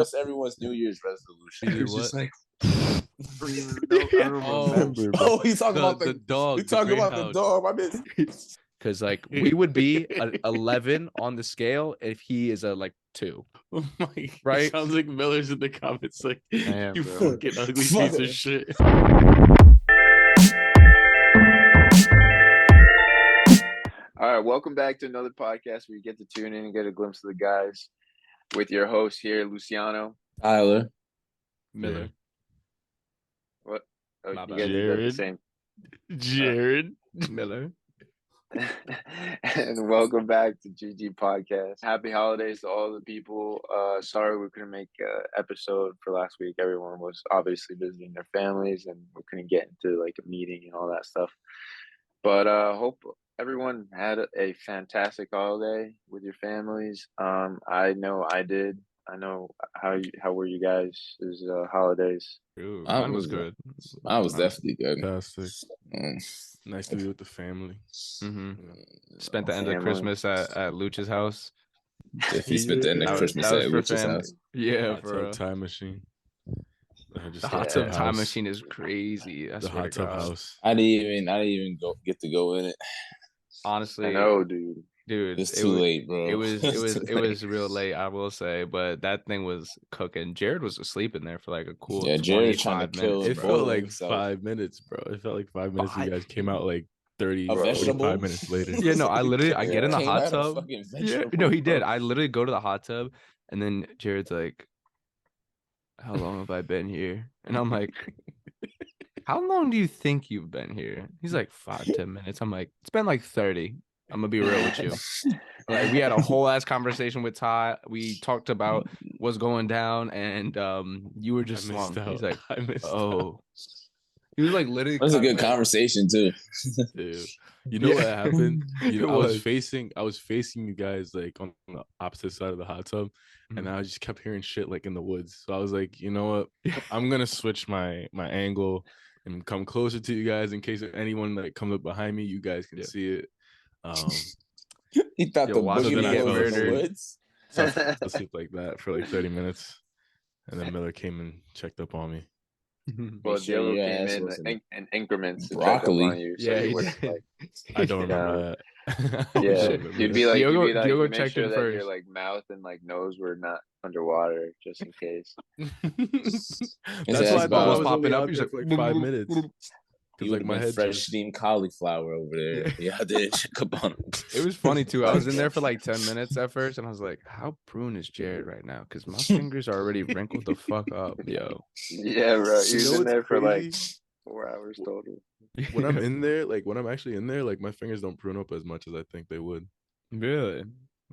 That's everyone's New Year's resolution. He was just like, I don't remember, bro. Oh, he's talking about the dog. He's talking about the dog. I miss. Because like we would be an 11 on the scale if he is a like 2. Oh my, right? Sounds like Miller's in the comments like, am, you bro. fucking ugly piece of shit. All right, welcome back to another podcast where you get to tune in and get a glimpse of the guys with your host here, Luciano. Tyler. Miller. What? Oh, My you bad. guys did the Jared. same. Jared. Miller. And welcome back to GG Podcast. Happy holidays to all the people. Sorry we couldn't make an episode for last week. Everyone was obviously visiting their families and we couldn't get into like a meeting and all that stuff. But hope everyone had a fantastic holiday with your families. I know I did. I know how were you guys' holidays? Ooh, I mine was was- good. I was definitely good. Fantastic. Mm. Nice to be with the family. Mm-hmm. Spent the end of Family. Christmas at Luch's house. If he spent the end of That was- Christmas that was at for Richard's family. house. Yeah, Hot for tub real. time machine. The hot Yeah. tub time house. machine is crazy. I The swear hot to tub God. house. I didn't even get to go in it. Honestly, I know, dude. dude, It's it too was, late, bro. It was Too late. real late, I will say, but that thing was cooking. Jared was asleep in there for like a cool Yeah, Jared's trying to 25 kill minutes. It bro. felt like himself. 5 minutes, bro. It felt like 5 minutes. You Five- guys came out like 30, A 45 vegetable? minutes later. Yeah, no, I literally I get in the Came hot out a tub. fucking Yeah, vegetable, no, he did. bro. I literally go to the hot tub, and then Jared's like, "How long have I been here?" And I'm like, "How long do you think you've been here?" He's like, 5-10 minutes. I'm like, "It's been like 30. I'm gonna be real with you." Like, we had a whole ass conversation with Ty. We talked about what's going down, and you were just I missed slumped. He's out. like, I missed out. "Oh." He was like literally. It was a kinda good like- conversation too. Dude. You know what Yeah. happened? It I was was. facing you guys like on the opposite side of the hot tub, and I just kept hearing shit like in the woods. So I was like, you know what? I'm gonna switch my angle and come closer to you guys in case anyone like comes up behind me, you guys can Yeah. see it. He thought Yo, the watch me boogeyman get was in the murdered. woods. So I fell asleep like that for like 30 minutes, and then Miller came and checked up on me. Well, Make sure Diego your came ass in wasn't increments to broccoli. check up on you. So Yeah, he he wasn't, did. like, I don't remember that. I yeah, don't remember you'd be that. like, Diogo- you Diogo make checked sure in that your first. like mouth and like nose were not underwater, just in case. His That's ass why I thought I bald. was Popping popping up, up he's for like, like 5 minutes. He Because would like have my been head fresh just, steamed cauliflower over there. Yeah, I did check up on him. It was funny too. I was in there for like 10 minutes at first, and I was like, "How prune is Jared right now?" Because my fingers are already wrinkled the fuck up, yo. Yeah, bro. He You was know in what's there for like crazy? 4 hours total. When I'm in there, like when I'm actually in there, like my fingers don't prune up as much as I think they would. Really, I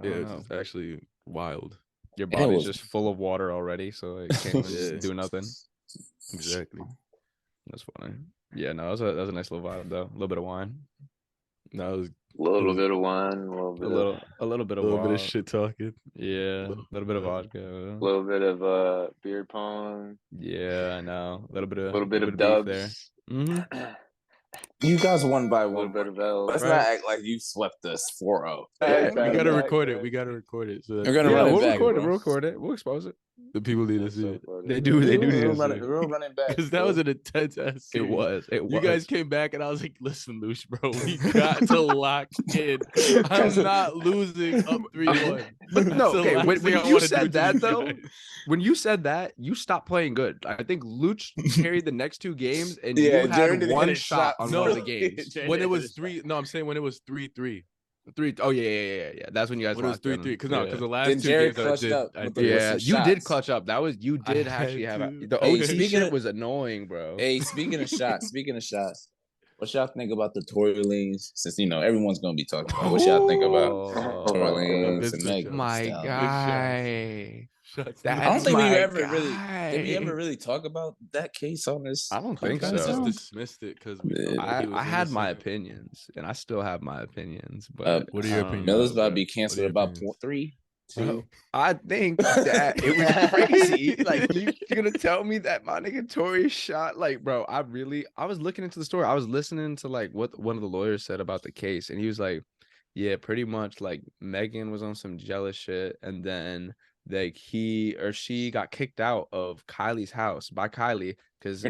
Yeah, don't it's know. just actually wild. Your And it body's was- just full of water already, so it can't even Yeah. do nothing. Exactly. That's funny. Yeah, no, that was a nice little vibe though. A little bit of wine, Now it was A little was- bit of wine, a little bit a of little bit of shit talking. Yeah, a little bit of Yeah. vodka. a little bit of beer pong, Yeah, I know. A little bit of beef dubs there. there. You guys won by A little 1. bit of L. Let's Right. not act like you swept us 4-0. Yeah, We exactly. gotta record it. We gotta record it. So We're that gonna Yeah, run it we'll back, record it. bro. We'll record it. We'll expose it. the people need to That's see so it. funny. They do. They do. We're need to see it. running back. Because that was an intense ass It series. was. It was. You guys came back and I was like, listen, Luce, bro, we got to lock in. I'm not losing up 3-1. But That's no, the okay. last When thing I you wanna do said to that you though, guys. when you said that, you stopped playing good. I think Luch carried the next 2 games, and Yeah, you Jared had didn't one hit a shot shot. on No. one of the games. When it was 3, no, I'm saying when it was 3-3. 3. Oh yeah. That's when you guys When it was locked in. 3-3. Because the last Then 2 Jared games clutched up I with the- did. Yeah, some you did shots. clutch up. You I did actually had have to. the Hey, OT speaking shit of- was annoying, bro. Hey, speaking of shots, what y'all think about the Tory Lanez? Since everyone's gonna be talking about what y'all think about Oh, Tory Oh, Lanez good and shout. Megan. my Thee Stallion. guy. Shots That- I don't think we my ever really guy. did. We ever really talk about that case on this? I don't We think kind of so. just dismissed it because we felt like I, he was I had my innocent. opinions, and I still have my opinions. But What are your I don't opinions? know, Miller's about to bro. be What are canceled your about opinions? 3, 2. Bro, I think that it was crazy. Like, you're gonna tell me that my nigga Tory shot? Like, bro, I was looking into the story. I was listening to like what one of the lawyers said about the case, and he was like, yeah, pretty much like Megan was on some jealous shit, and then like he or she got kicked out of Kylie's house by Kylie because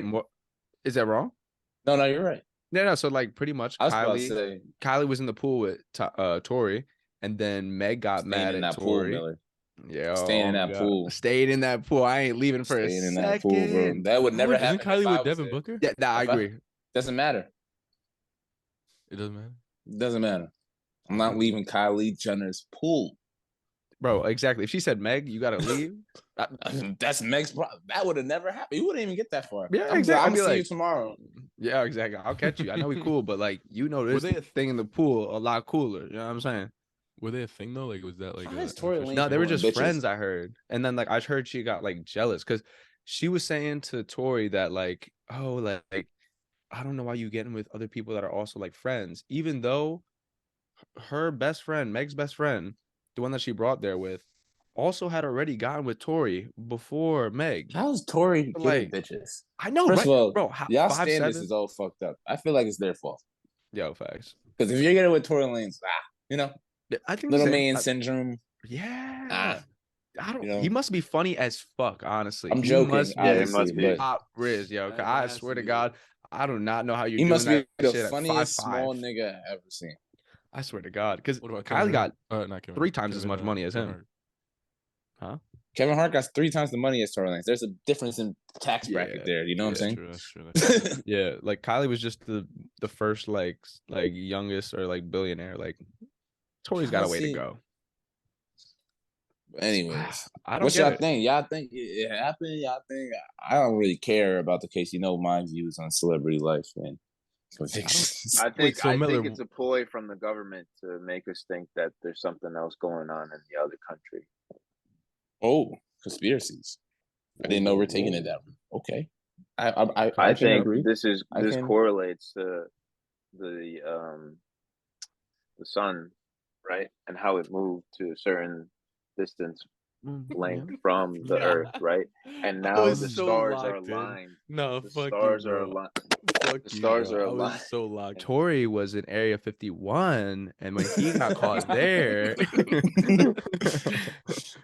is that wrong? No, you're right. No. So like pretty much I was about to say, Kylie was in the pool with Tory, and then Meg got staying mad in at that pool, Tory. Miller. Yeah, Staying in that pool. Staying in that pool. I ain't leaving for Staying a in second. that pool, bro. That would never happen. Isn't Kylie if I with was Devin there. Booker? Yeah, I agree. Doesn't matter. It doesn't matter. Doesn't matter. I'm not leaving Kylie Jenner's pool. Bro, exactly. If she said, Meg, you gotta leave. That's Meg's problem. That would have never happened. You wouldn't even get that far. Yeah, I'm exactly. gonna see you tomorrow. Yeah, exactly. I'll catch you. I know we cool, but like this thing in the pool a lot cooler. You know what I'm saying? Were they a thing though? Like, was that like Why is Tory Lanez No, they were going just bitches? friends, I heard. And then like I heard she got like jealous because she was saying to Tory that like, oh, like I don't know why you getting with other people that are also like friends, even though her best friend, Meg's best friend, the one that she brought there with, also had already gotten with Tory before Meg. How's Tory Like, getting bitches? I know, First right? of all, Bro, y'all 5'7"? standards is all fucked up. I feel like it's their fault. Yo, facts. Because if you're getting with Tory Lanez, I think little man syndrome. Yeah. I don't. You know? He must be funny as fuck. Honestly, I'm he joking. Must be must be. top riz, yo. That I has swear to to be. God, I do not know how you're He doing must be that the shit at funniest 5'5". small nigga I've ever seen. I swear to God, because What about Kylie got not Kevin 3 Hart, times as Kevin, much money as Kevin him. Hart. Huh? Kevin Hart got 3 times the money as Tory Lanez. There's a difference in tax bracket there. You know what I'm saying? That's true. Yeah, like Kylie was just the first like youngest or like billionaire. Like Tory's got a way to go. Anyways, I don't what get y'all it. think? Y'all think it happened? Y'all think I don't really care about the case. You know my views on celebrity life and convictions. I think Wait, so Miller- it's a ploy from the government to make us think that there's something else going on in the other country. Oh, conspiracies! I didn't know we're taking it that way. Okay, I I can think agree. this can- correlates to the sun, right, and how it moved to a certain distance length from the Earth, right, and now the stars are aligned. No, The fuck stars you, are bro. aligned. Fuck The you, stars bro. are I was aligned. so locked. Tory was in Area 51, and when he got caught there,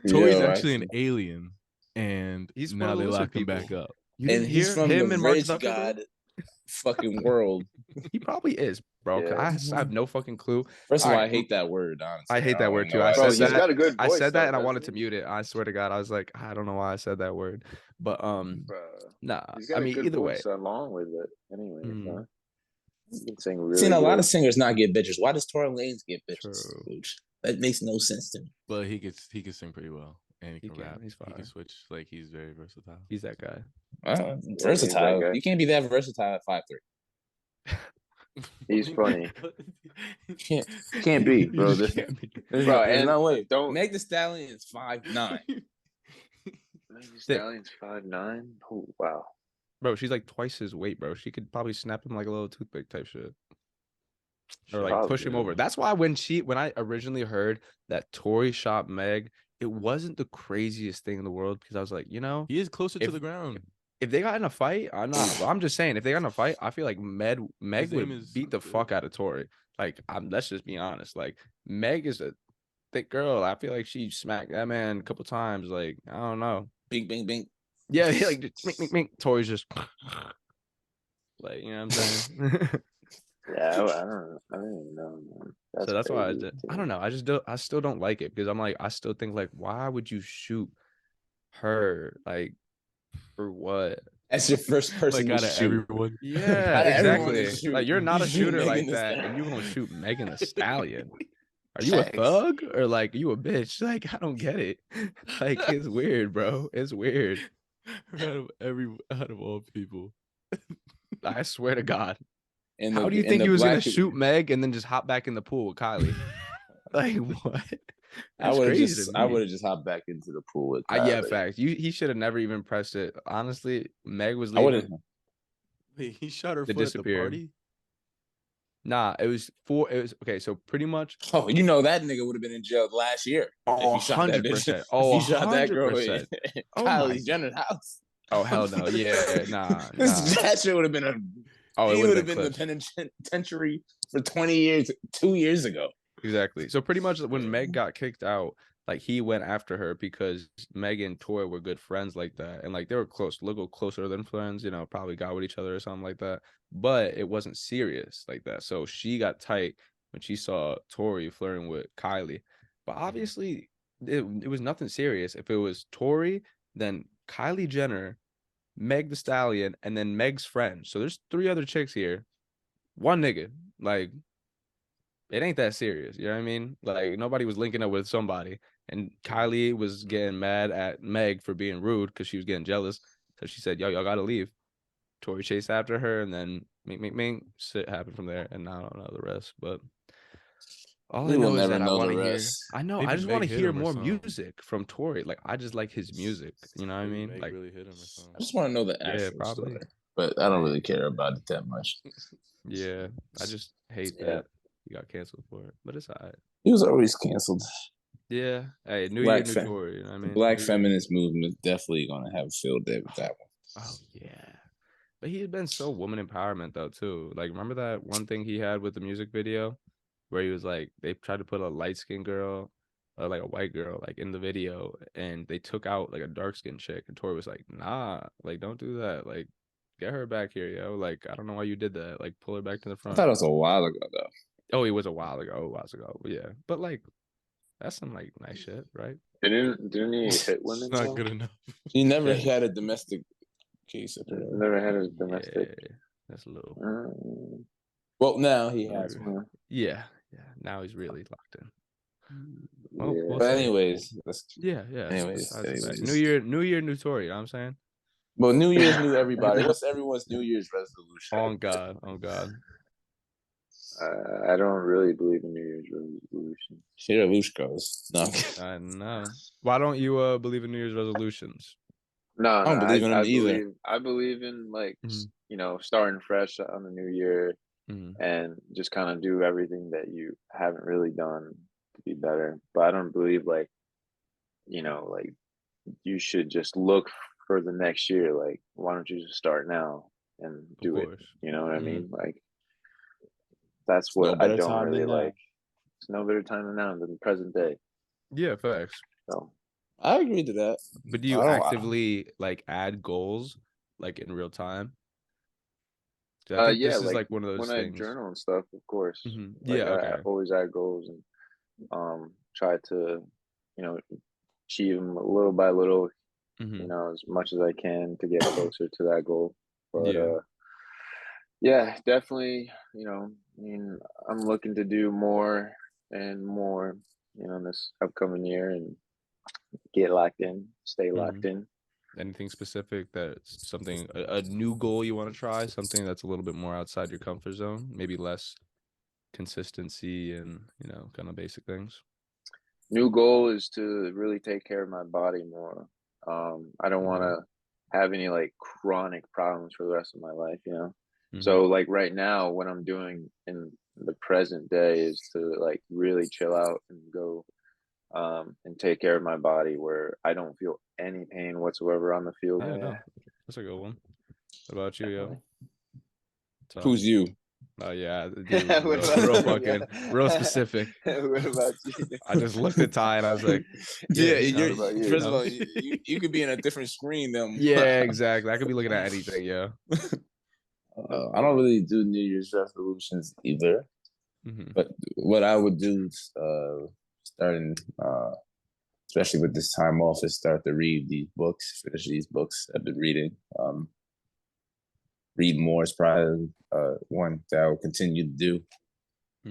Tory's Yo, actually an alien, and He's one now of the they lizard lock him people. back up. You and didn't he's hear from him the and Mark rich Zuckerberg? god fucking world. He probably is, bro. 'Cause Yeah. I have no fucking clue. First of all, All I right. hate that word. Honestly, I hate that don't word know too. why I Bro, said he's that. got a good I voice, said that, though, and I doesn't wanted he? to mute it. I swear to God, I was like, I don't know why I said that word, but Bro, nah. he's got I a mean, good either way, voice along with it. Anyway, Mm. He can sing I've really seen a lot good. of singers not get bitches. Why does Tory Lanez get bitches? True. That makes no sense to me. But he could sing pretty well, and he He can can, rap. he's He fire. can switch. Like he's very versatile. he's that guy. Versatile. guy. You can't be that versatile at 5'3". He's funny. Can't be, bro. You There's, can't be- there's Bro, no, there's and no way. don't- Meg Thee Stallion is 5'9". Megan Thee Stallion's 5'9". Oh wow. Bro, she's like twice his weight, bro. She could probably snap him like a little toothpick type shit. Or like Probably, push him over. That's why when I originally heard that Tory shot Meg, it wasn't the craziest thing in the world because I was like, He is closer to If- the ground. if they got in a fight, I'm not. I'm just saying, if they got in a fight, I feel like Meg His would name is beat the fuck out of Tory. Like, let's just be honest. Like, Meg is a thick girl. I feel like she smacked that man a couple times. Like, I don't know. Bing, bing, bing. Yeah, like just mink, mink, mink. Tory's just like, you know what I'm saying? Yeah, I don't even know, man. So that's why crazy to I me. don't know. I still don't like it because I'm like, I still think like, why would you shoot her? Like, for what? That's your first person Like to out of shoot. everyone. Yeah, Out of everyone to exactly. shoot, Like, you're not you a shoot shooter like Megan Thee that, and Stallion. you're gonna shoot Megan Thee Stallion. Are you a Facts. thug or like you a bitch? Like, I don't get it. Like, it's weird, bro. It's weird. Out of all people. I swear to God. And How do you think he was gonna shoot Meg and then just hop back in the pool with Kylie? Like, what? I That's would have crazy just to me. hopped back into the pool with Yeah, Kylie. facts. He should have never even pressed it. Honestly, Meg was I would have. leaving. Wait, he shot her They foot at the disappeared. party. Nah, it was okay. So pretty much. Oh, you know that nigga would have been in jail last year. Oh, if he shot that bitch. 100%. Oh, if he shot that girl 100%. in Oh my Kylie Jenner's house. Oh, hell no. Yeah, nah. That shit would have been Oh, it he would would have have been been in clips. the penitentiary for 20 years, 2 years ago. Exactly. So pretty much when Meg got kicked out, like he went after her because Meg and Tory were good friends like that, and like they were close, a little closer than friends, you know, probably got with each other or something like that. But it wasn't serious like that. So she got tight when she saw Tory flirting with Kylie. But obviously, it was nothing serious. If it was Tory, then Kylie Jenner, Meg the Stallion, and then Meg's friend. So there's 3 other chicks here. One nigga. Like, it ain't that serious. You know what I mean? Like, nobody was linking up with somebody. And Kylie was getting mad at Meg for being rude because she was getting jealous. So she said, yo, y'all gotta leave. Tory chased after her, and then ming, shit happened from there. And I don't know the rest. But all I We will know is never that I know want the to hear. rest. I know. I Maybe just want Meg to hit hear him or more something. music from Tory. Like, I just like his music. You know what I Maybe mean? Meg Like, really hit him or I something. just want to know the yeah, actual probably. story, but I don't really care about it that much. Yeah, I just hate Yeah. that he got canceled for it. But it's all right. He was always canceled. Yeah. Hey, new Black year, new fem- Tory. You know what I The mean? black New year. feminist movement definitely gonna have a field day with that one. Oh yeah. But he's been so woman empowerment though too. Like, remember that one thing he had with the music video where he was like, they tried to put a light skinned girl or like a white girl like in the video, and they took out like a dark skinned chick, and Tori was like, nah, like don't do that. Like, get her back here, yo. Like, I don't know why you did that. Like, pull her back to the I front. thought it was a while ago though. Oh, it was a while ago. But yeah. But like, that's some like nice shit, right? Didn't he hit It's women? not though? good enough. He never Yeah. had a domestic case apparently. Never had a domestic. Yeah, that's a little. Well, now he has one. Yeah. Now he's really locked in. Well, Yeah. we'll But see. anyways, Yeah. anyways, Besides the fact. anyways. New year, new Tory. You know what I'm saying? Well, New Year's, new everybody. What's everyone's New Year's resolution? Oh God. I don't really believe in New Year's resolution. Shira Lushkos. No, I know. Why don't you believe in New Year's resolutions? No, I don't believe in them either. I believe in like Mhm. you know, starting fresh on the new year Mhm. and just kind of do everything that you haven't really done to be better. But I don't believe like, you know, like you should just look for the next year. Like, why don't you just start now and Of do it? course. You know what I Mhm. mean? Like, that's no what I better don't time really than now. like. It's no better time than now than the present day. Yeah, facts. So I agree to that. But do you I don't- actively like add goals like in real time? 'Cause I think yeah, this is like like one of when those I things. journal and stuff, of course. Mhm. Like Yeah. I Okay. always add goals and try to, you know, achieve them little by little, you Mhm. know, as much as I can to get closer to that goal. But Yeah. yeah, definitely, you know, I mean, I'm looking to do more and more, you know, in this upcoming year and get locked in, stay locked Mhm. in. Anything specific that's something a new goal you want to try, something that's a little bit more outside your comfort zone, maybe less consistency and, you know, kind of basic things. New goal is to really take care of my body more. I don't want to have any like chronic problems for the rest of my life, you know. So like right now, what I'm doing in the present day is to like really chill out and go and take care of my body where I don't feel any pain whatsoever on the field. Yeah, no, that's a good one. What about you, yo? Tough. Who's you? Oh yeah, What dude, about real you, fucking, yeah? real specific. What about you? I just looked at Ty and I was like, Yeah, he you're. knows. What about you? He First of all, knows. you could be in a different screen than. Yeah, exactly. I could be looking at anything, yeah. I don't really do New Year's resolutions either. Mhm. But what I would do, starting, especially with this time off, is start to read these books, finish these books I've been reading. Read more is probably one that I will continue to do.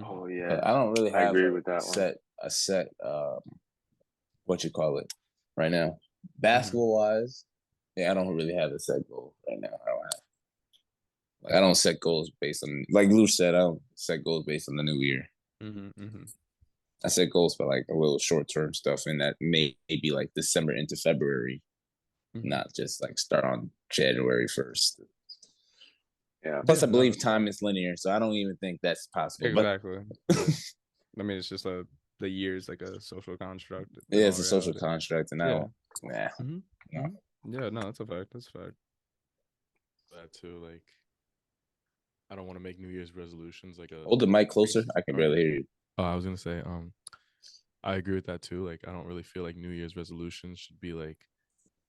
Oh But yeah, I don't really I have agree a with that one. set what you call it right now. Basketball wise, yeah, I don't really have a set goal right now. I don't set goals based on, like Lou said, I don't set goals based on the new year. I set goals for like a little short term stuff, and that may be like December into February, not just like start on January 1st. Yeah. Plus, I believe time is linear, so I don't even think that's possible. Exactly. Yeah. I mean, it's just the year's like a social construct. Yeah, it's a social construct, and I Yeah. don't. Nah. No. Yeah, no, that's a fact. That's a fact. That too, like, I don't want to make New Year's resolutions like a. Hold the mic closer. I can barely hear you. Oh, I was gonna say, I agree with that too. Like, I don't really feel like New Year's resolutions should be like,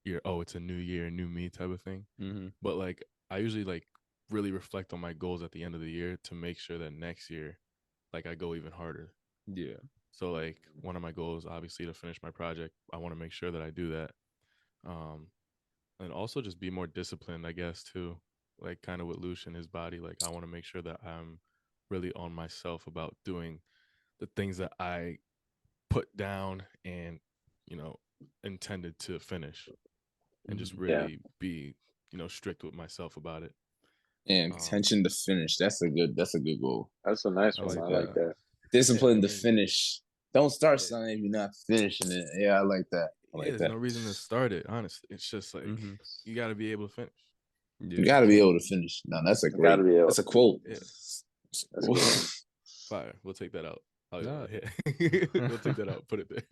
it's a new year, new me type of thing. Mm-hmm. But like, I usually like really reflect on my goals at the end of the year to make sure that next year, like, I go even harder. Yeah. So like, one of my goals, obviously, to finish my project. I want to make sure that I do that. And also just be more disciplined, I guess, too. Like, kind of with Lucian and his body. Like, I want to make sure that I'm really on myself about doing the things that I put down and, intended to finish, and just really be, strict with myself about it. And intention to finish. That's a good goal. That's a nice one. I like that. Discipline to finish. Don't start something if you're not finishing it. Yeah, I like that. There's no reason to start it, honestly. It's just like, you got to be able to finish. You got to be able to finish. No, that's a quote. Yeah. That's good. Fire. We'll take that out. No. We'll take that out. Put it there.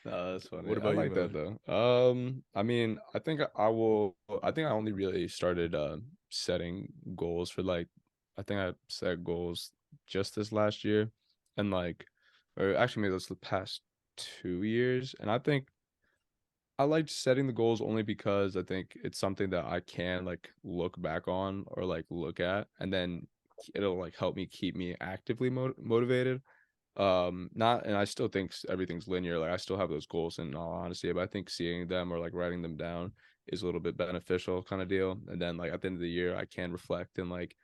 No, that's funny. What about I like you, that though. I mean, I think I only really started setting goals for like, I think I set goals just this last year, and like, or actually maybe this the past 2 years, and I think I liked setting the goals only because I think it's something that I can like look back on or like look at, and then it'll like help me keep me actively motivated. Not, and I still think everything's linear. Like, I still have those goals in all honesty, but I think seeing them or like writing them down is a little bit beneficial kind of deal. And then like at the end of the year, I can reflect and like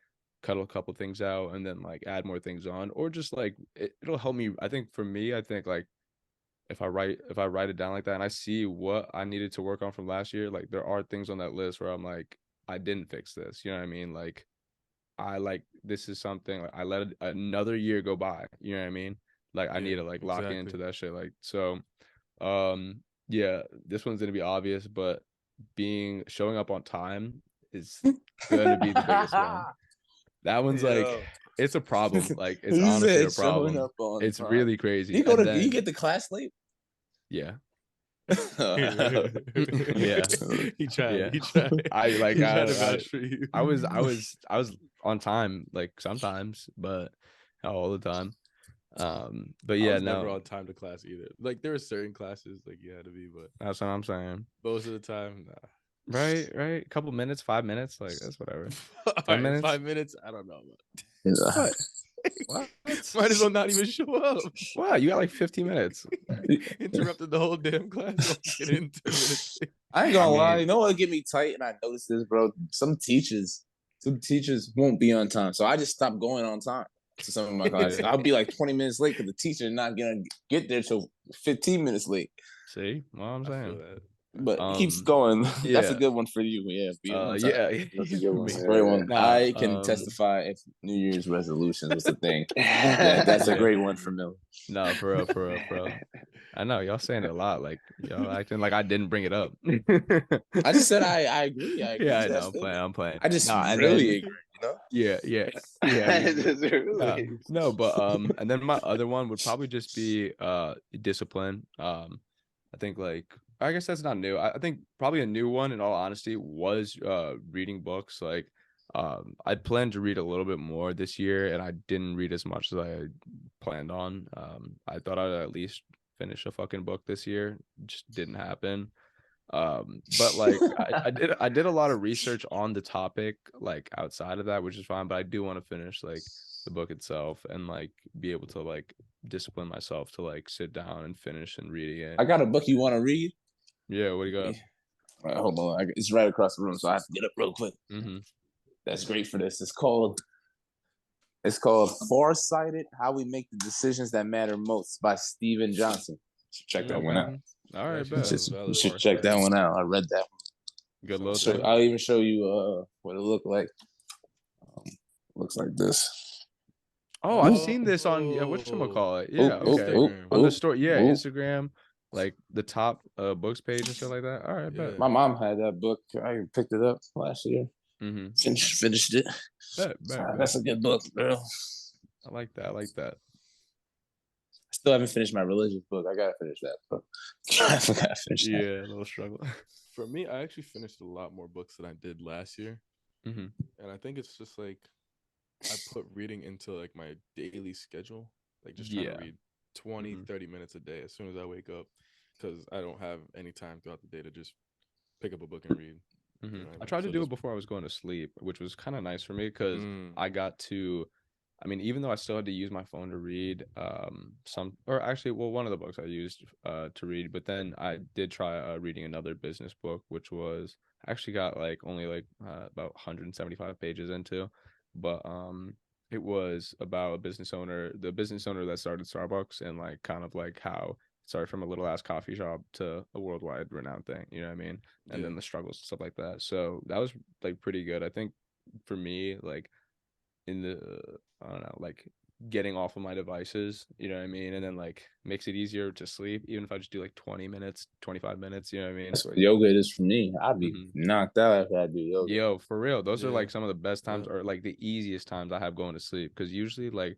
cut a couple things out and then like add more things on, or just like it'll help me. I think for me, I think like if I write it down like that and I see what I needed to work on from last year, like there are things on that list where I'm like, I didn't fix this. You know what I mean? Like, this is something like I let another year go by. You know what I mean? Like, I need to like lock into that shit. Like, so, yeah, this one's gonna be obvious, but showing up on time is gonna be the biggest one. That one's like, it's a problem. Like, it's honestly a problem. It's time. really crazy. You get to class late? Yeah. Yeah. He tried. I was on time, like sometimes, but not all the time. But yeah, I was never on time to class either. Like, there were certain classes like you had to be, but that's what I'm saying. most of the time, nah. Right. A couple minutes, 5 minutes, like that's whatever. 10 minutes. 5 minutes. I don't know. What? What? Might as well not even show up. Wow, you got like 15 minutes. Interrupted the whole damn class. Get in 10 minutes. I ain't gonna lie. You know what get me tight? And I noticed this, bro. Some teachers won't be on time. So I just stopped going on time to some of my classes. I'll be like 20 minutes late because the teacher is not gonna get there till 15 minutes late. See, what I'm saying. But it keeps going. Yeah. That's a good one for you. Yeah. Yeah. That's a good one. Great one. I can testify if New Year's resolutions was a thing. That's a great one for Miller. No, for real. I know y'all saying it a lot, like y'all acting like I didn't bring it up. I just said I agree. Yeah, I know. I'm playing. I just really agree. You know? Yeah. No, but and then my other one would probably just be discipline. I think like, I guess that's not new. I think probably a new one, in all honesty, was reading books. Like, I planned to read a little bit more this year, and I didn't read as much as I planned on. I thought I'd at least finish a fucking book this year. Just didn't happen. But like, I did a lot of research on the topic, like outside of that, which is fine. But I do want to finish like the book itself and like be able to like discipline myself to like sit down and finish and reading it. I got a book you want to read? Yeah, what do you got? All right, hold on. It's right across the room, so I have to get up real quick. Mm-hmm. That's great for this. It's called Farsighted: How We Make the Decisions That Matter Most by Steven Johnson. Check that one out. All right, you should check that one out. I read that one. Good look. I'll even show you what it looked like. Looks like this. Oh, I've seen this on whatchamacallit. Yeah, okay. On the store, Instagram, like the top books page and stuff like that. All right, bet. My mom had that book. I picked it up last year. Mm-hmm. Finished it. Bet. That's a good book, girl. I like that. I still haven't finished my religious book. I gotta finish that book. I gotta finish that. Yeah, a little struggle. For me, I actually finished a lot more books than I did last year. Mm-hmm. And I think it's just like, I put reading into like my daily schedule, like just trying to read 20, 30 minutes a day as soon as I wake up, because I don't have any time throughout the day to just pick up a book and read. You know what I mean? tried to So do it just before I was going to sleep, which was kind of nice for me because mm, I got to. I mean, even though I still had to use my phone to read, one of the books I used to read, but then I did try reading another business book, which was I actually got like only like about 175 pages into, but it was about a business owner, the business owner that started Starbucks, and like kind of like how it started from a little ass coffee shop to a worldwide renowned thing, you know what I mean? And yeah. then the struggles and stuff like that. So that was like pretty good. I think for me, like in the I don't know, like getting off of my devices, you know what I mean? And then like makes it easier to sleep, even if I just do like 20 minutes, 25 minutes, you know what I mean? That's what yoga is for me. I'd be knocked out after I do yoga. Yo, for real. Those are Yeah. like some of the best times Yeah. or like the easiest times I have going to sleep. Cause usually like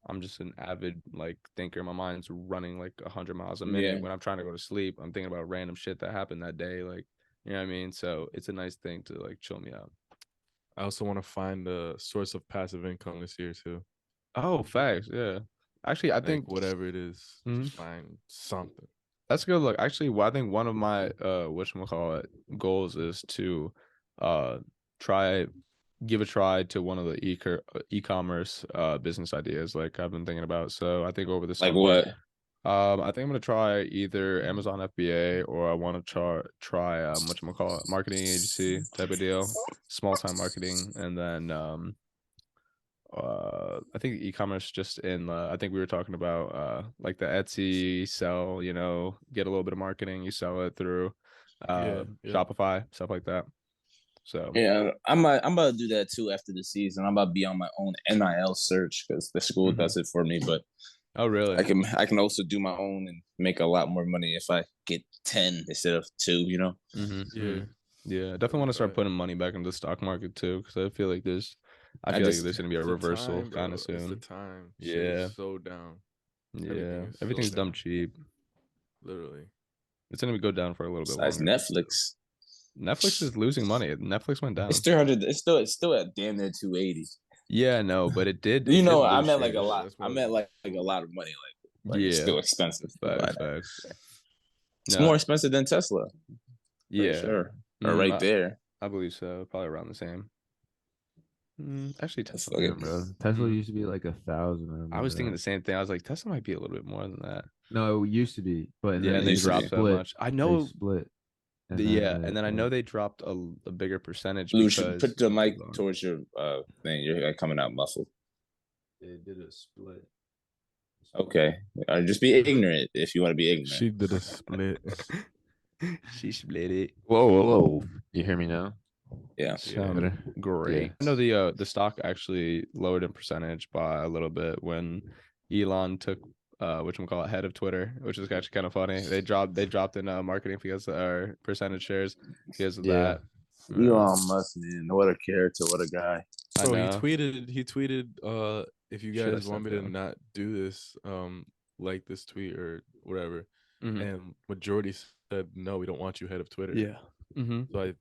I'm just an avid like thinker. My mind's running like 100 miles a minute. Yeah. When I'm trying to go to sleep, I'm thinking about random shit that happened that day. Like, you know what I mean? So it's a nice thing to like chill me out. I also want to find a source of passive income this year too. Oh, facts. Yeah. Actually, I Like think whatever it is, Mhm. just find something. that's a good look. Actually, I think one of my whatchamacallit goals is to uh try give a try to one of the e-commerce business ideas like I've been thinking about. So I think over the Like summer, what? I think I'm gonna try either Amazon FBA or I want to try whatchamacallit marketing agency type of deal, small time marketing, and then I think e-commerce just in I think we were talking about like the Etsy sell, you know, get a little bit of marketing, you sell it through Yeah. Shopify, stuff like that. So Yeah, I'm about to do that too after the season. I'm about to be on my own NIL search because the school does it for me, but oh really? I can also do my own and make a lot more money if I get 10 instead of 2, you know? Yeah. Yeah, I definitely want to start putting money back into the stock market too, because I feel like there's I gonna just be a It's the reversal time, kind bro. of It's the soon. time. Shit Yeah, is so down. yeah, Everything is everything's so dumb down. cheap. Literally. It's gonna go down for a little bit besides longer. Netflix. Netflix is losing money. Netflix went It's down. 300. It's still at damn near 280. Yeah, no, but it did You know, I lose meant like a shares. lot. That's I more meant than like a lot of money. Like it's Yeah, still expensive to buy facts, that. facts. It's No, more expensive than Tesla, pretty yeah, sure. Or right there. I believe so. Probably around the same. Actually, That's Tesla. like Damn, bro. Tesla used to be like 1,000. I I remember was thinking that. the same thing. I was like, Tesla might be a little bit more than that. No, it used to be, but Yeah, then and it they used to be. dropped so much. I They know. split. And Yeah, then and then I know they dropped a bigger percentage You should because put the mic Elon. towards your thing. You're like, coming out muffled. they did a split. Okay, just be ignorant if you want to be ignorant. she did a split. She split it. Whoa, whoa, whoa. You hear me now? Yeah. Sound better? Great. Yeah. I know the stock actually lowered in percentage by a little bit when Elon took whatchamacallit head of Twitter, which is actually kind of funny. They dropped in marketing because our percentage shares because of that. Elon Musk, man, what a character, what a guy. I Bro, know. he tweeted if you Should I guys want sent me to them? not do this, like this tweet or whatever. Mhm. And majority said no, we don't want you head of Twitter. Yeah. So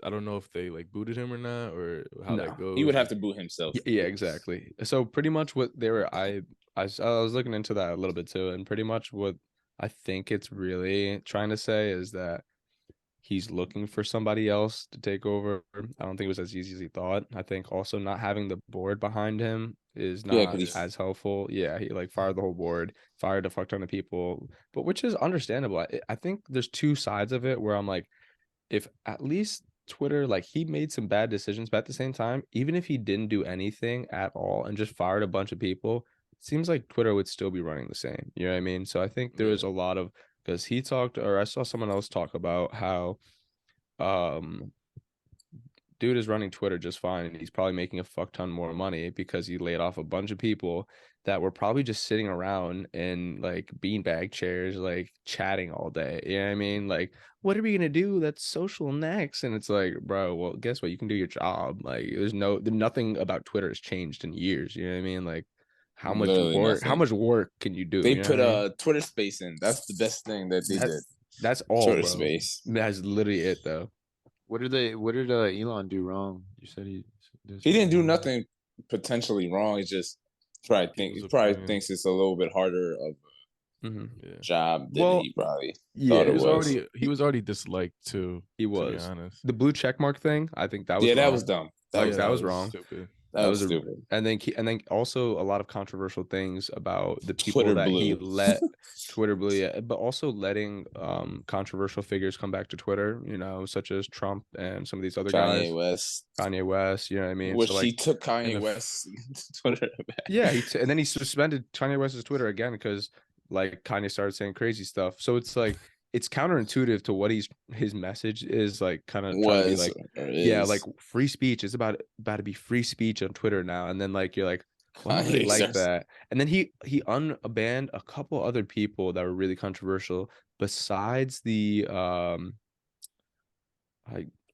I don't know if they like booted him or not or how No. that goes. He would have to boot himself. Yeah, exactly. So pretty much what they were, I was looking into that a little bit too, and pretty much what I think it's really trying to say is that he's looking for somebody else to take over. I don't think it was as easy as he thought. I think also not having the board behind him is Yeah, not 'cause as helpful. Yeah, he like fired the whole board, fired a fuck ton of people, but which is understandable. I think there's two sides of it where I'm like, if at least Twitter, like he made some bad decisions, but at the same time, even if he didn't do anything at all and just fired a bunch of people, it seems like Twitter would still be running the same. You know what I mean? So I think there was a lot of because he talked, or I saw someone else talk about how dude is running Twitter just fine, and he's probably making a fuck ton more money because he laid off a bunch of people that were probably just sitting around in like beanbag chairs, like chatting all day. You know what I mean? Like, what are we gonna do? That's social next. And it's like, bro, well, guess what? You can do your job. Like, nothing about Twitter has changed in years. You know what I mean? Like, how much literally work? How nothing. much work can you do? They You know put what I mean? Twitter Space in. That's the best thing that they did. That's all, Twitter bro. Space. That's literally it, though. What did Elon do wrong? You said he didn't do nothing potentially wrong. It's just People's he probably opinion. thinks it's a little bit harder of Yeah. job than Well, he probably yeah, thought it He was already disliked too. he To be was. honest. The blue check mark thing, I think that was Yeah, that wrong. was dumb. Like, Yeah, that was wrong. Stupid. That was stupid. And then also a lot of controversial things about the people Twitter that he blue. let Twitter blue, yeah, but also letting controversial figures come back to Twitter, you know, such as Trump and some of these other guys. Kanye West, you know what I mean? Which So, like, he took in Kanye the- West Twitter back. yeah, and then he suspended Kanye West's Twitter again because like Kanye started saying crazy stuff. So it's like it's counterintuitive to what his message is, like kind of trying to be like, yeah, like free speech is about to be free speech on Twitter now. And then like you're like, well, I don't really like that. And then he unbanned a couple other people that were really controversial besides the I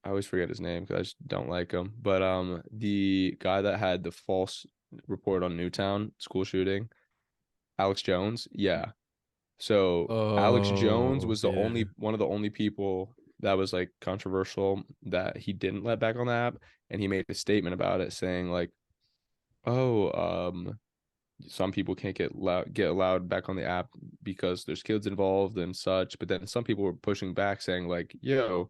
always forget his name because I just don't like him. But the guy that had the false report on Newtown school shooting, Alex Jones, yeah. So Alex Jones was the only one of the only people that was like controversial that he didn't let back on the app, and he made a statement about it saying like, "Oh, some people can't get allowed back on the app because there's kids involved and such." But then some people were pushing back saying like, "Yo,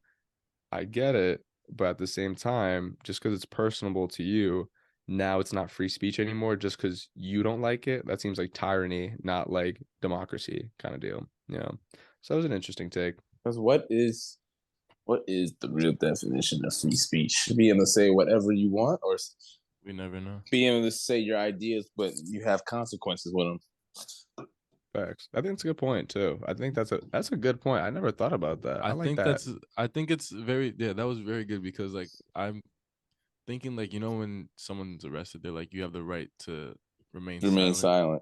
I get it, but at the same time, just because it's personable to you, now it's not free speech anymore just because you don't like it. That seems like tyranny, not like democracy kind of deal." Yeah. So that was an interesting take. Because what is the real definition of free speech? Being able to say whatever you want, or we never know. Being able to say your ideas, but you have consequences with them. Facts. I think it's a good point too. I think that's a good point. I never thought about that. I like think that. I think it's that was very good because like I'm thinking like, you know, when someone's arrested, they're like, you have the right to remain silent.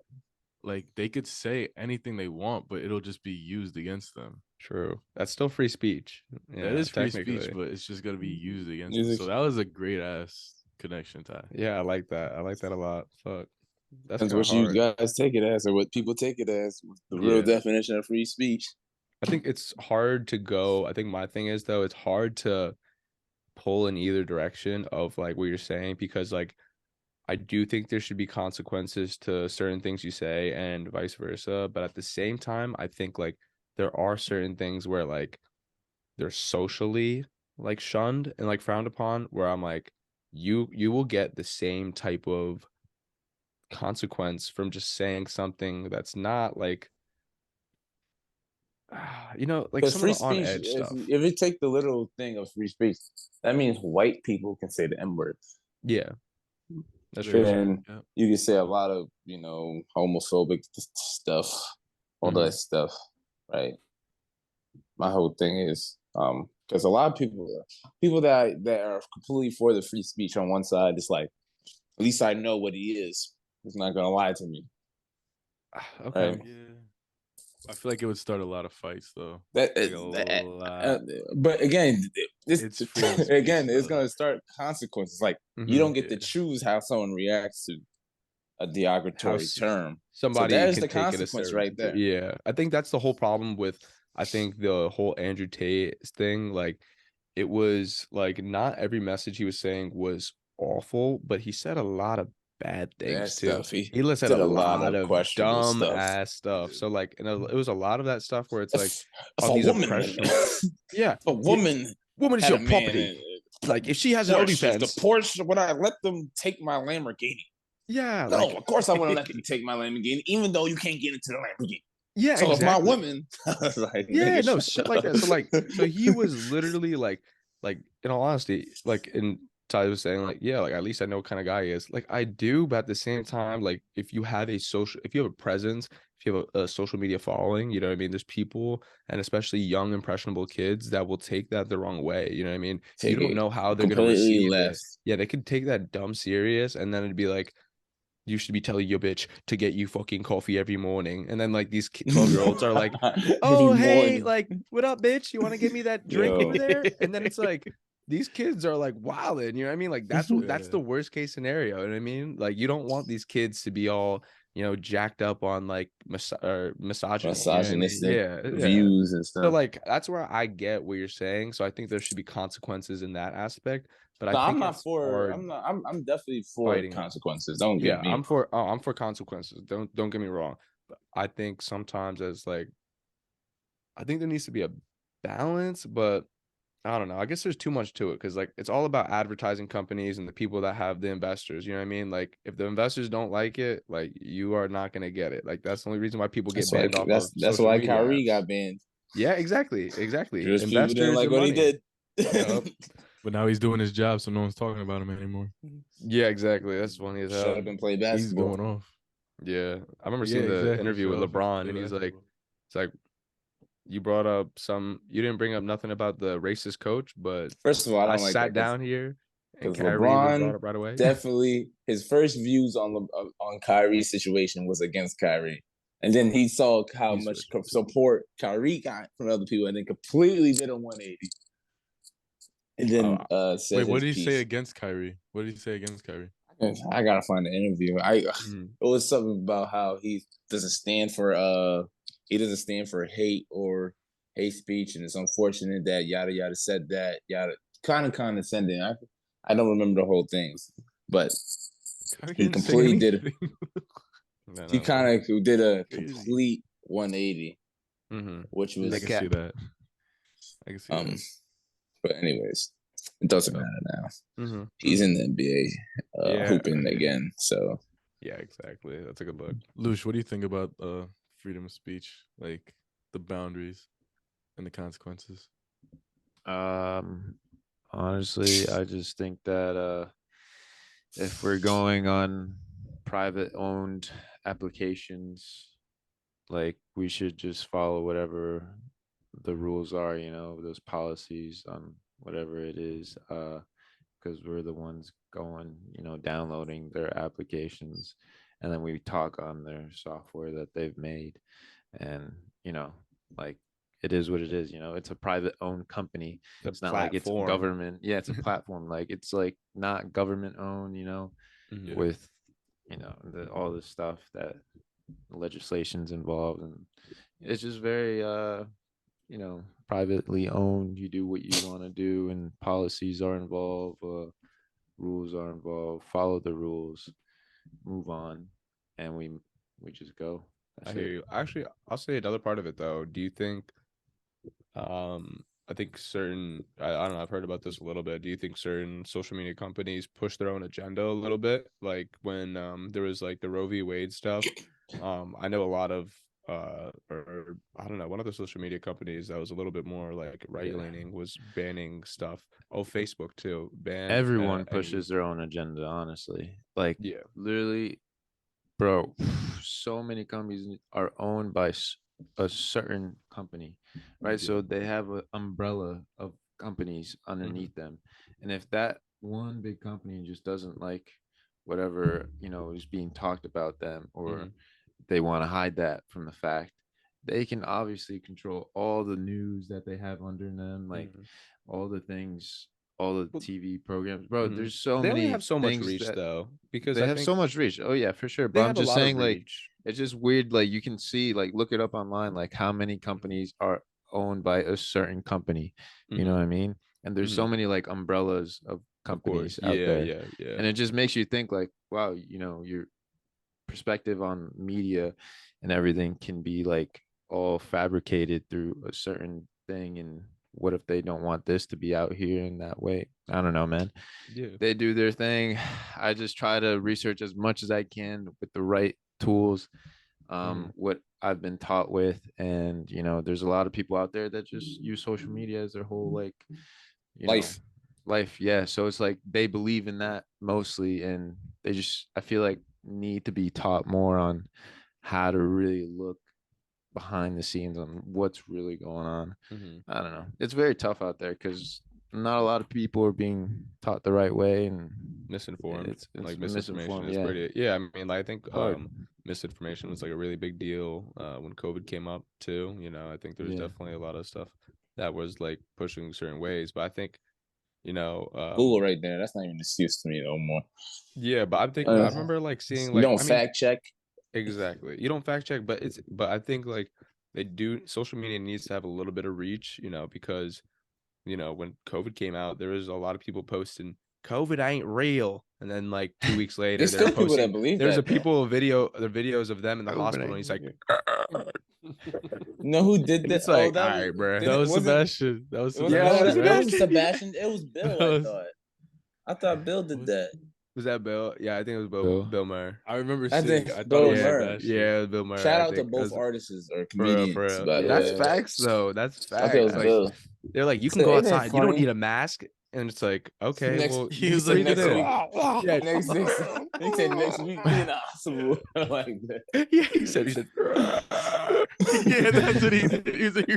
Like they could say anything they want, but it'll just be used against them. True. That's still free speach. Yeah, that is free speech, but it's just gonna be used against them. So that was a great ass connection tie. Yeah, I like that. I like that a lot. Fuck. That's what hard. You guys take it as, or what people take it as, the real definition of free speech. I think it's hard to go. I think my thing is though, it's hard to pull in either direction of like what you're saying, because like I do think there should be consequences to certain things you say and vice versa. But at the same time, I think like there are certain things where like they're socially like shunned and like frowned upon, where I'm like, you will get the same type of consequence from just saying something that's not like, you know, like some of the on edge stuff. If you take the literal thing of free speech, that means white people can say the N-word. Yeah, that's true. true. And you can say a lot of, you know, homophobic stuff, all that stuff, right? My whole thing is, because a lot of people that are completely for the free speech on one side, it's like, at least I know what he is. He's not gonna lie to me. Okay. Right? Yeah. I feel like it would start a lot of fights, though. But again, it's gonna start consequences. Like you don't get to choose how someone reacts to a derogatory term. Somebody so there's can the take consequence it right there. Yeah, I think that's the whole problem with, I think, the whole Andrew Tate thing. Like, it was like not every message he was saying was awful, but he said a lot of bad things too. He said a lot of dumb ass stuff. So like, and it was a lot of that stuff where it's like, if these woman, yeah, a woman is your property. Like if she has an OnlyFans, the Porsche, would I let them take my Lamborghini? Yeah, no, of course I want to let them take my Lamborghini, even though you can't get into the Lamborghini. Yeah, so exactly. If my woman, like, shit like that. So he was literally like in all honesty, like Ty was saying, like, yeah, like at least I know what kind of guy he is. Like I do, but at the same time, like if you have a presence, if you have a social media following, you know what I mean? There's people, and especially young impressionable kids, that will take that the wrong way. You know what I mean? You don't know how they're gonna receive it. Yeah, they could take that dumb serious, and then it'd be like, you should be telling your bitch to get you fucking coffee every morning. And then like these 12-year-olds are like, oh, hey, like, what up, bitch? You want to give me that drink over there? And then it's like, these kids are like wilding, you know what I mean? Like that's the worst case scenario. You know what I mean? Like you don't want these kids to be all, you know, jacked up on like misogynistic views and stuff. So like that's where I get what you're saying. So I think there should be consequences in that aspect. But I think I'm definitely for consequences. Don't get me. I'm for consequences. Don't get me wrong. I think sometimes as like, I think there needs to be a balance, but I don't know. I guess there's too much to it because like it's all about advertising companies and the people that have the investors. You know what I mean? Like if the investors don't like it, like you are not gonna get it. Like that's the only reason why people get banned off of That's social why media Kyrie apps. got banned. Yeah, exactly. Just people didn't Investors like and what he money. did. Yup. But now he's doing his job, so no one's talking about him anymore. Yeah, exactly. That's funny as Shut hell. up and play He's basketball. going off. Yeah, I remember Yeah, seeing the exactly. interview with Shut up and LeBron, play and he's like, basketball. it's like you brought up you didn't bring up nothing about the racist coach, but First of all, I I don't like sat that down here and because Kyrie was brought LeBron up right away. definitely his first views on Kyrie's situation was against Kyrie, and then he saw how He much switched. support Kyrie got from other people, and then completely did a 180. And then said Wait, what his did he piece. say against Kyrie? What did he say against Kyrie? I gotta find the interview. Mhm. It was something about how he doesn't stand for hate or hate speech, and it's unfortunate that yada yada said that yada kind of condescending. I don't remember the whole thing, but Kyrie he didn't say completely did. anything. No, He no, kind of did a Crazy. complete 180, Mhm. which was I can see that. I can see that. But anyways, it doesn't Oh. matter now. Mhm. He's in the NBA, Yeah. hooping again. So Yeah, exactly. That's a good look. Lush, what do you think about freedom of speech? Like the boundaries and the consequences? Honestly, I just think that if we're going on private owned applications, like we should just follow whatever the rules are, those policies on whatever it is, because we're the ones going, downloading their applications, and then we talk on their software that they've made, and like it is what it is. It's a private owned company. It's not like it's platform. government. Yeah, it's a platform. Like it's like not government owned, Mhm. with all this stuff that legislation's involved, and it's just very privately owned. You do what you want to do, and policies are involved, rules are involved. Follow the rules, move on, and we just go. I hear you. Actually, I'll say another part of it though. Do you think I think I don't know, I've heard about this a little bit. Do you think certain social media companies push their own agenda a little bit? Like when there was like the Roe v. Wade stuff. I know a lot of or I don't know, one of the social media companies that was a little bit more like right leaning was banning stuff. Oh, Facebook too. Ban Everyone any- pushes their own agenda, honestly. Like Yeah. literally, bro, so many companies are owned by a certain company, right? Yeah. So they have an umbrella of companies underneath them, and if that one big company just doesn't like whatever is being talked about them, or they want to hide that from the fact, they can obviously control all the news that they have under them, like all the things, all the TV programs, bro. There's so They many only have so much things reach that though, because they I have think so much reach. Oh yeah, for sure. they But I'm have a just lot of saying, like, reach. it's just weird. Like you can see, like, look it up online, like how many companies are owned by a certain company. You know what I mean? And there's so many like umbrellas of Of course. companies out there. Yeah. And it just makes you think like, wow, your perspective on media and everything can be like all fabricated through a certain thing. And what if they don't want this to be out here in that way? I don't know, man. Yeah. They do their thing. I just try to research as much as I can with the right tools, what I've been taught with. And there's a lot of people out there that just use social media as their whole like life. Yeah, so it's like they believe in that mostly, and they just, I feel like, need to be taught more on how to really look behind the scenes on what's really going on. I don't know, it's very tough out there because not a lot of people are being taught the right way, and Misinformed. it's Like misinformation misinformed. is Yeah, pretty. Yeah, I mean, I think hard. misinformation was like a really big deal when COVID came up too. I think there's Yeah. definitely a lot of stuff that was like pushing certain ways, but I think Google right there. That's not even an excuse to me no more. yeah, but I'm thinking I remember like seeing You like don't fact check. exactly. You don't fact check, but I think like they do. Social media needs to have a little bit of reach, because when COVID came out, there was a lot of people posting COVID ain't real. And then like 2 weeks later, There's they're still people that posting. believe There's that. a people video, the videos of them in the COVID hospital, and ain't he's like, You know who did and that? it's like, that all was, right, bro. That was wasn't- Sebastian. That was It was, Yeah, no, Sebastian. that right? wasn't Sebastian. It was Bill. I was- thought. I thought Bill did that. Was that Bill? Yeah, I think it was Bill. Bill Murray. I remember I seeing. think I thought Bill it was Murray. Sebastian. Yeah, it was Bill Murray. Shout I out to think. both That was- artists or For real, comedians. for real. By the That's way. facts, though. That's I thought it was facts. Like, Bill. they're like, you He can said, go "Isn't it outside. You don't funny?" need a mask. And it's like, okay, Next, well, he just said breathe it next in. week. Yeah, Next, he said next week be in the hospital like that. yeah, he said, Yeah, that's what he did. He was like,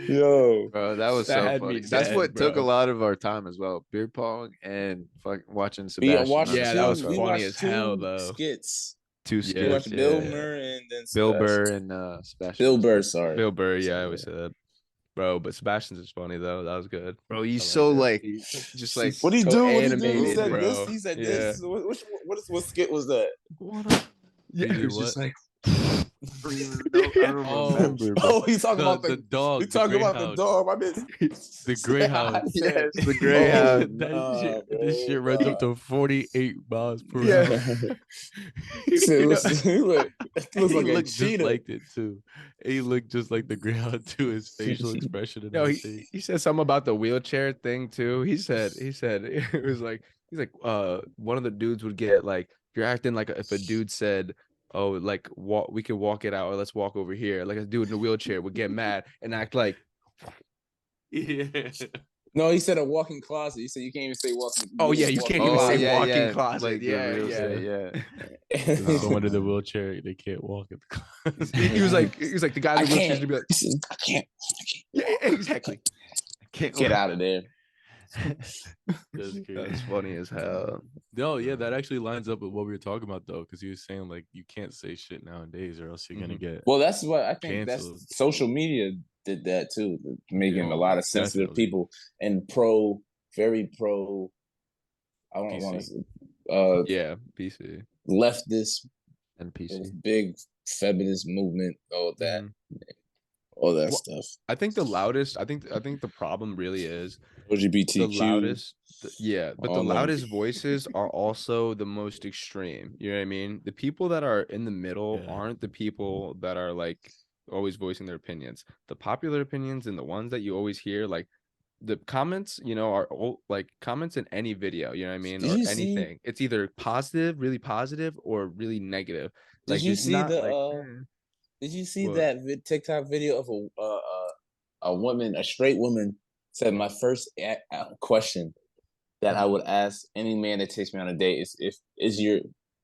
Yo, Bro, that was That so had me funny. That's dead, what took a bro. lot of our time as well. Beer pong and fucking watching yeah, Sebastian. watched on the Yeah, two, that was SoundCloud. we funny watched as hell, two though. skits. Two Yeah. We skits. watched Yeah, Bill yeah. Murray and then Bill Sebastian. Burr and Sebastian. Bill Burr, sorry. Bill Burr, yeah, I always said that. Bro, but Sebastian's is funny, though. That was good. Bro, I he's like so that. like, just like What do you so do? What do you do? He animated, said bro. this. He said Yeah. this. What skit was that? Yeah, He did he was just what? like, I don't even know. I don't Oh. remember. Bro. Oh, he's talking about The dog. We the talking about the Greyhound. dog. My bitch. The Greyhound. Yes, the Greyhound. That Nah, shit, bro, this shit runs up to 48 miles per Yeah. hour. He said, You know, he looks He like a looked just cheetah. like it too. He looked just like the Greyhound too. His facial expression and No, everything. he said something about the wheelchair thing too. He said it was like one of the dudes would get like, you're acting like if a dude said, oh, like we could walk it out, or let's walk over here, like a dude in a wheelchair would get mad and act like, Yeah. No, he said a walking closet. He said you can't even say walking. oh yeah, you can't even Oh, say yeah, walking yeah. closet. Like the yeah, real yeah. estate, yeah. There's someone in the wheelchair, they can't walk in the closet. He was like the guy I in the wheelchair can't. used to be like, He said, I can't. yeah, exactly. Can't Get out of there. That's crazy. That's funny as hell. No, yeah, that actually lines up with what we were talking about though, because he was saying like you can't say shit nowadays or else you're gonna get. Well, that's what I think. Canceled. That's social media did that too, making Yeah, a lot of sensitive definitely. people and very pro. I don't want PC. to. Yeah, PC. Leftist, NPC. big feminist movement, all that, all that Well, stuff. I think the loudest. I think the problem really is LGBTQ. the loudest. Yeah, but the all them. loudest voices are also the most extreme. You know what I mean? The people that are in the middle Yeah. aren't the people that are like always voicing their opinions. The popular opinions and the ones that you always hear, like the comments, are like comments in any video. You know what I mean? Did Or you see- anything. It's either positive, really positive, or really negative. Did Like you it's see not the? like, Did you see What? that TikTok video of a woman, a straight woman, said my first question that I would ask any man that takes me on a date is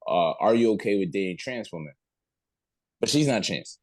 are you okay with dating trans women? But she's not trans,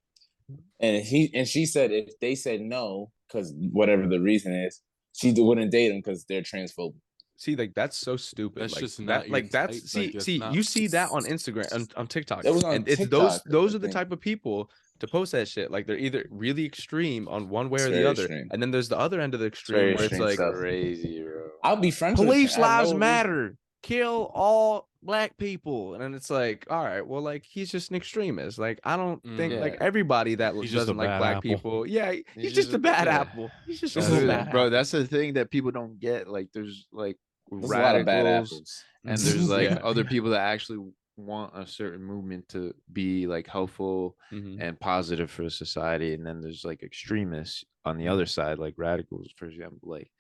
and she said if they said no because whatever the reason is, she wouldn't date them because they're transphobic. See, like that's so stupid. That's like just that, not your like that's type, see, like, that's see, not- you see that on Instagram, on TikTok, That was on and it's TikTok, those I are the think. type of people to post that shit. Like they're either really extreme on one way It's or the very other, extreme. and then there's the other end of the extreme very where it's extreme like stuff. Crazy, bro. I'll be friends with police her. I have lives no reason. matter, kill all black people, and then it's like, all right, well, like he's just an extremist. Like I don't think Yeah. like everybody that He's just a doesn't like bad black apple. people. Yeah, he's He's just a bad yeah. apple. He's just a That's little it. bad Bro, apple. that's the thing that people don't get. Like, there's like There's a lot of bad radicals, apples. and there's like Yeah. other people that actually want a certain movement to be like helpful Mhm. and positive for society, and then there's like extremists on the other side, like radicals, for example. Like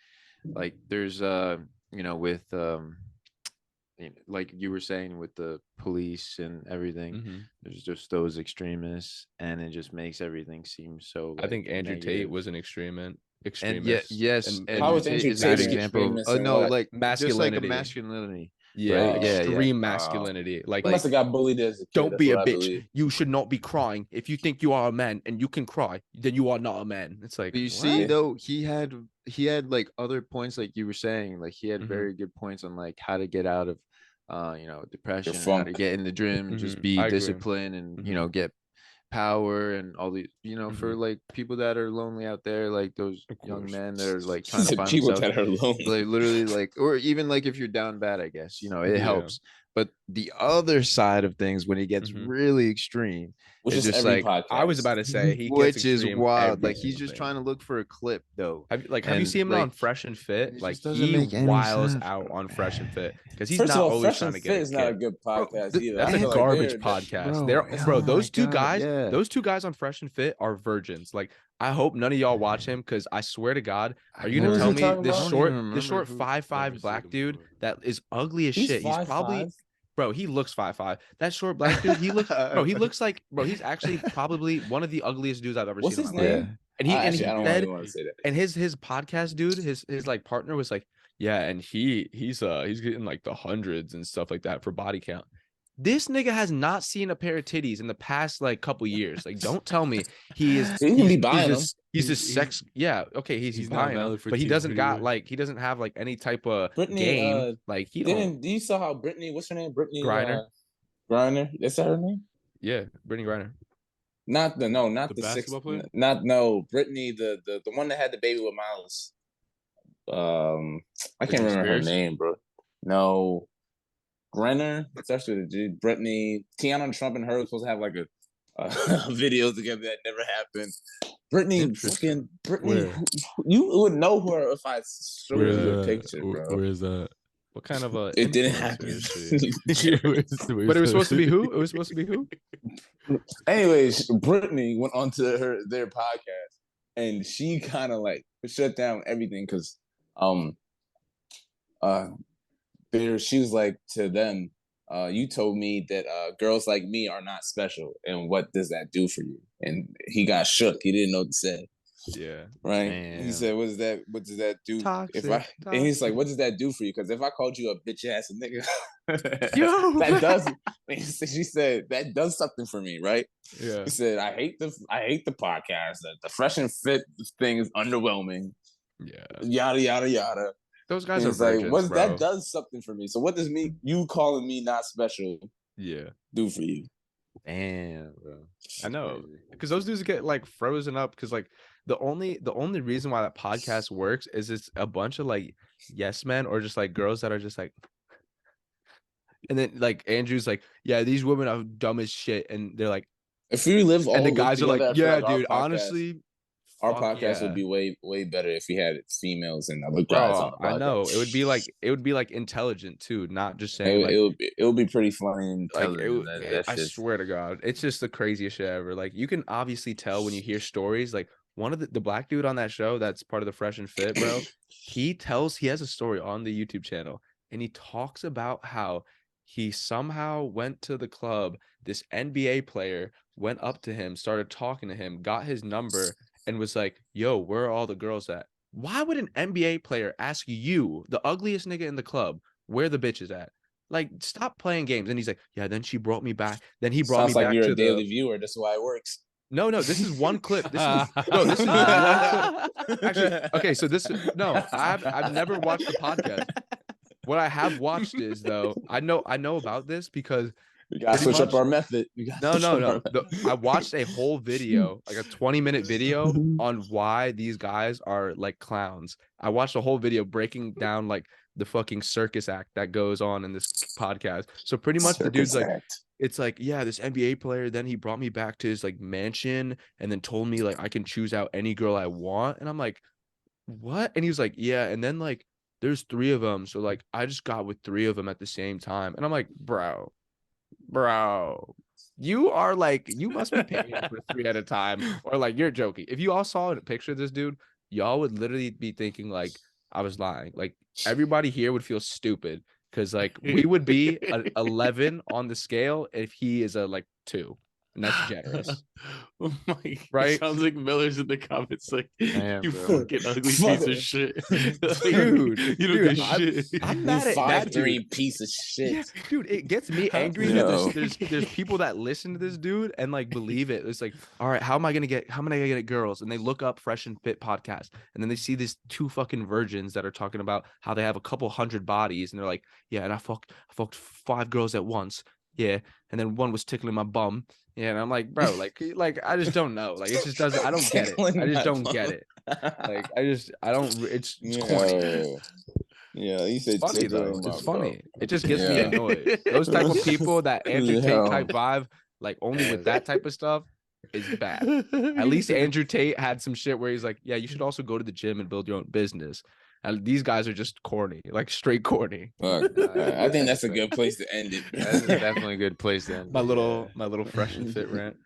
there's with like you were saying with the police and everything. Mhm. There's just those extremists, and it just makes everything seem so. I think like, Andrew Tate negative. was an And extremist. yes, and How is Tate Andrew is a good Tate an example. extremist Oh and no, what? like just like a Masculinity. masculinity. Yeah, Right? Yeah, extreme yeah. masculinity. Like, He must have got bullied as a kid. don't That's be a what I bitch. believe. You should not be crying. If you think you are a man and you can cry, then you are not a man. It's like, But you see, what? though, he had like other points, like you were saying, like he had Mhm. very good points on like how to get out of depression, and how to funk. get in the gym and just Mhm. be I agree. disciplined, and Mhm. get power and all these, for Mhm. like people that are lonely out there, like those Of young course. men that are like trying to find People themselves. that are lonely. Like literally, like, or even like if you're down bad, I guess it Yeah. helps. But the other side of things, when he gets really extreme, Which it's is just every like, podcast. I was about to say he gets which is extreme wild. Like every he's just single trying to thing. look for a clip though. Have you And, seen him like, on Fresh and Fit? it Like just doesn't he make any wiles sense, out bro. on Fresh and Fit because he's First not of all, always Fresh trying and to get Fit a is not a kick. good podcast either. That's I a feel like garbage they're- podcast. Bro, Those two God, guys, yeah. those two guys on Fresh and Fit are virgins. Like I hope none of y'all watch him because I swear to God, are you Who gonna is tell he me talking this about? short 5'5" black dude that is ugly as He's shit? He's 5'5". probably bro. He looks 5'5". That short black dude, he looks bro. He looks like bro. He's actually probably one of the ugliest dudes I've ever What's seen. his in my life. name? And he Actually, I don't said, really want to say that. and his podcast dude, his like partner was like, yeah, and he's getting like the hundreds and stuff like that for body count. This nigga has not seen a pair of titties in the past like couple years. Like, don't tell me he is. He can be buying them. He's a sex. Yeah, okay, he's not buying them, valid for but he teens doesn't got anyway. like he doesn't have like any type of Brittany, game. Like he don't. Didn't you saw how Brittany? What's her name? Brittany Griner? Griner. Is that her name? Yeah, Brittany Griner. Not the The six. basketball player? Not no Brittany, the one that had the baby with Miles. I can't Britney remember her Spears? name, bro. No, Brenner. It's actually the dude. Brittany, Tiana Trump and her were supposed to have like a video together that never happened. Brittany, Interesting. fucking Brittany. Where? You would know her if I showed Where is you a that? picture, bro. Where is that? What kind of a? It didn't influencer happen. is she? But it was supposed to be who? It was supposed to be who? Anyways, Brittany went onto their podcast, and she kind of like shut down everything because she was like to them, you told me that girls like me are not special, and what does that do for you? And he got shook. He didn't know what to say. Yeah. Right? Damn. He said, "What does that do? Toxic, And he's like, what does that do for you? Because if I called you a bitch ass nigga, Yo. that does." She said that does something for me, right? Yeah. He said, "I hate the podcast. The Fresh and Fit thing is underwhelming. Yeah. Yada yada yada." Those guys And are it's like, virgins, bro. that does something for me. So what does you calling me not special Yeah. do for you? Damn, bro. I know. Crazy. Because those dudes get like frozen up because like the only reason why that podcast works is it's a bunch of like yes men or just like girls that are just like and then like Andrew's like, yeah, these women are dumb as shit, and they're like, If we live all and the live guys are like, together, I feel yeah, like our dude, podcast- honestly, our fuck podcast yeah. would be way better if we had females and other guys on bro, the podcast. I know it would be like intelligent too, not just saying like, it would be pretty funny and like intelligent. I swear to God, it's just the craziest shit ever. Like you can obviously tell when you hear stories. Like one of the black dude on that show that's part of the Fresh and Fit, bro. he has a story on the YouTube channel, and he talks about how he somehow went to the club. This NBA player went up to him, started talking to him, got his number, and was like, "Yo, where are all the girls at?" Why would an NBA player ask you, the ugliest nigga in the club, where the bitch is at? Like, stop playing games. And he's like, yeah, then she brought me back. Then he brought Sounds me like back you're to a daily viewer. That's why it works. No, this is one clip. This is one clip. Actually, okay, so I've never watched the podcast. What I have watched is though, I know about this because We gotta pretty switch up much- our method. no. I watched a whole video, like a 20-minute video on why these guys are like clowns. I watched a whole video breaking down like the fucking circus act that goes on in this podcast. So pretty much the dude's like, it's like, yeah, this NBA player, then he brought me back to his like mansion and then told me like I can choose out any girl I want. And I'm like, what? And he was like, yeah, and then like there's 3 of them. So like I just got with 3 of them at the same time. And I'm like, bro, you are like, you must be paying for 3 at a time, or like you're joking. If you all saw a picture of this dude, y'all would literally be thinking like I was lying. Like everybody here would feel stupid because like we would be an 11 on the scale if he is a like 2, and that's generous. Oh my, Right? Sounds like Miller's in the comments like, Damn, you bro. fucking ugly Fuck piece it. of shit. Dude, you don't dude, get shit. I'm mad at that 5'3" dude. piece of shit. Yeah, dude, it gets me angry Yo. that there's people that listen to this dude and like believe it. It's like, all right, how am I gonna get girls? And they look up Fresh and Fit podcast, and then they see these 2 fucking virgins that are talking about how they have a couple hundred bodies, and they're like, yeah, and I fucked 5 girls at once, yeah, and then 1 was tickling my bum, yeah, and I'm like, bro, like I just don't know, like it just doesn't, I don't get it, I just don't get it, like I don't, it's corny. Yo. Yeah, you said Funny tickle though. in my It's bro. funny. It just gets me Yeah. annoyed. Those type of people, that Andrew Tate Yo. type vibe, like only with that type of stuff, is bad. At least Andrew Tate had some shit where he's like, yeah, you should also go to the gym and build your own business. And these guys are just corny, like straight corny. Fuck. I think that's a good place to end it. That's definitely a good place to end. My it, little fresh and fit rant.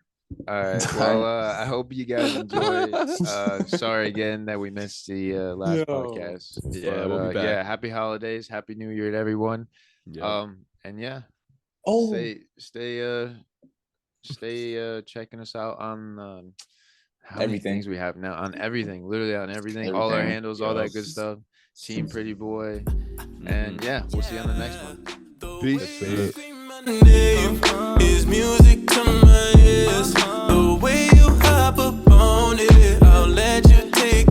All right. Well, I hope you guys enjoyed. Sorry again that we missed the last podcast. Yeah, But, we'll be back. yeah, happy holidays, happy New Year to everyone. Yeah. And yeah, Oh, stay checking us out on how many Everything. things we have now on everything, literally on everything, all our Everything. handles, all that good Yes. stuff. Team Pretty Boy, and yeah, we'll see you on the next one. Peace. That's it.